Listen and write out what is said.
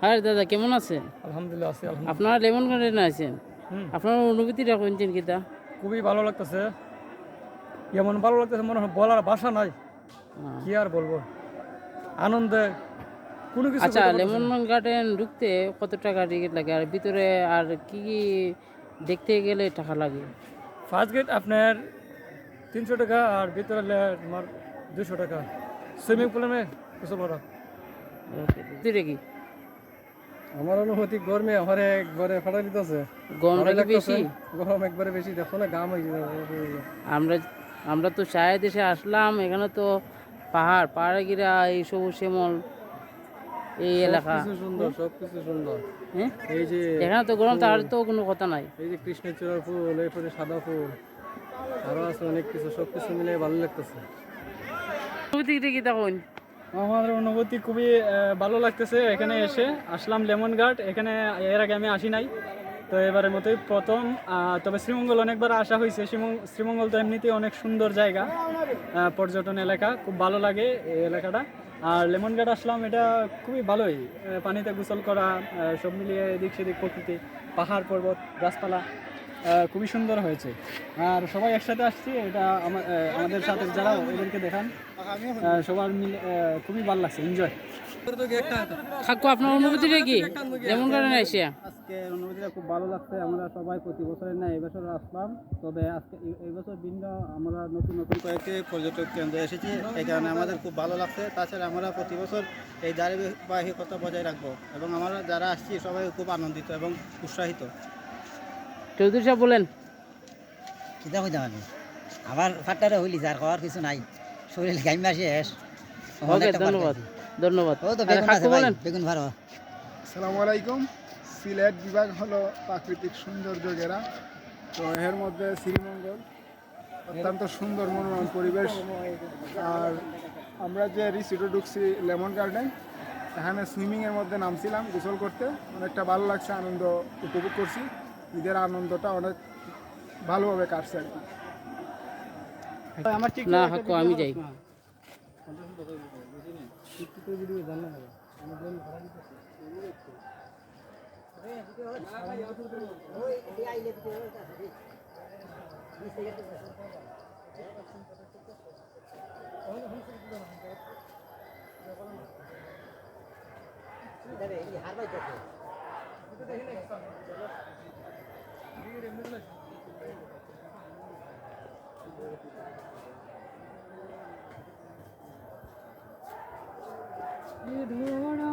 হ্যাঁ দাদা, কেমন আছেন? আলহামদুলিল্লাহ আছি আলহামদুলিল্লাহ। আপনারা লেমন গার্ডেনে আছেন, হুম, আপনার অনুভূতিটা কোনছেন কিতা? খুবই ভালো লাগতেছে। এমন ভালো লাগতেছে মনে হয় বলার ভাষা নাই। কি আর বলবো, আনন্দে কোনো কিছু আচ্ছা, করতে পারতেছি লেমন না। গার্ডেন ঢুকতে কত টাকা টিকিট লাগে, আর ভিতরে আর কি কি দেখতে গেলে টাকা লাগে? ফার্স্ট গেট আপনার 300 টাকা আর ভিতরে তোমার 200 টাকা। সুইমিং পুলে গোসল করা। ভিতরে কি আমার অনুভূতি গরমে আমারে একবারে ফাটা দিতেছে। গরমটা ভালোই কি লাগতেছে। বেশি? গরম একবারে বেশি, দেখো না গাম হয়ে যাবে। আমরা আমরা তো চায়ে দেশে আসলাম, এখানে তো পাহাড়ে গিরা এই সবুজ শ্যামল এই এলাকা। সবকিছু সুন্দর, সবকিছু সুন্দর। হ্যাঁ, এই যে এখানে তো গরম, ফুল, তার তো কোনো কথা নাই। এই যে কৃষ্ণচূড়ার ফুল, এরপরে সাদা ফুল, আরো আছে অনেক কিছু, সবকিছু মিলে ভালো লাগতেছে। অনুভূতিটা কি তখন? আমার অনুভূতি খুবই ভালো লাগতেছে। এখানে এসে আসলাম লেমন গার্ড, এখানে এর আগে আমি আসি নাই, তো এবারের মতোই প্রথম। তবে শ্রীমঙ্গল অনেকবার আসা হয়েছে। শ্রীমঙ্গল তো এমনিতেই অনেক সুন্দর জায়গা, পর্যটন এলাকা, খুব ভালো লাগে এই এলাকাটা। আর লেমন গার্ড আসলাম, এটা খুবই ভালোই। পানিতে গোসল করা, সব মিলিয়ে এদিক সেদিক প্রকৃতি, পাহাড় পর্বত গাছপালা, খুবই সুন্দর হয়েছে। আর সবাই একসাথে আসছি, এটা আমাদের সাথে যারা ওদেরকে দেখান, সবার মিলে খুবই ভালো লাগছে, এনজয়। কাকু, আপনার অনুভূতিটা কি লেমন গার্ডেনে এসে? আজকে অনুভূতিটা খুব ভালো লাগছে। আমরা সবাই প্রতি বছরের না এই বছর আসলাম, তবে আজকে এই বছর ভিন্ন, আমরা নতুন নতুন কয়েকটি পর্যটক কেন্দ্রে এসেছি, এই কারণে আমাদের খুব ভালো লাগছে। তাছাড়া আমরা প্রতি বছর এই ধারাবাহিকতা বজায় রাখবো এবং আমরা যারা আসছি সবাই খুব আনন্দিত এবং উৎসাহিত। চৌধুরী সাহেব বলেন। কিতা কইতাম আমি, আবার ফাটারে হইলি আর খাওয়ার কিছু নাই, শরীর গাইমা শেষ। ওকে, ধন্যবাদ ধন্যবাদ। ও তো আর বেগুন কাকু আছে ভাই, বলেন। বেগুন ভালো। আসসালামু আলাইকুম। সিলেট বিভাগ হলো প্রাকৃতিক সৌন্দর্য ঘেরা, তো এর মধ্যে শ্রীমঙ্গল অত্যন্ত সুন্দর মনোরম পরিবেশ। আর আমরা যে রিসিটে ঢুকছি লেমন গার্ডেন, এখানে সুইমিংয়ের মধ্যে নামছিলাম গোসল করতে, অনেকটা ভালো লাগছে, আনন্দ উপভোগ করছি। ঈদের আনন্দটা অনেক ভালোভাবে কাটছে আর কি। আমার ঠিক না কাকু, আমি যাই। ধরা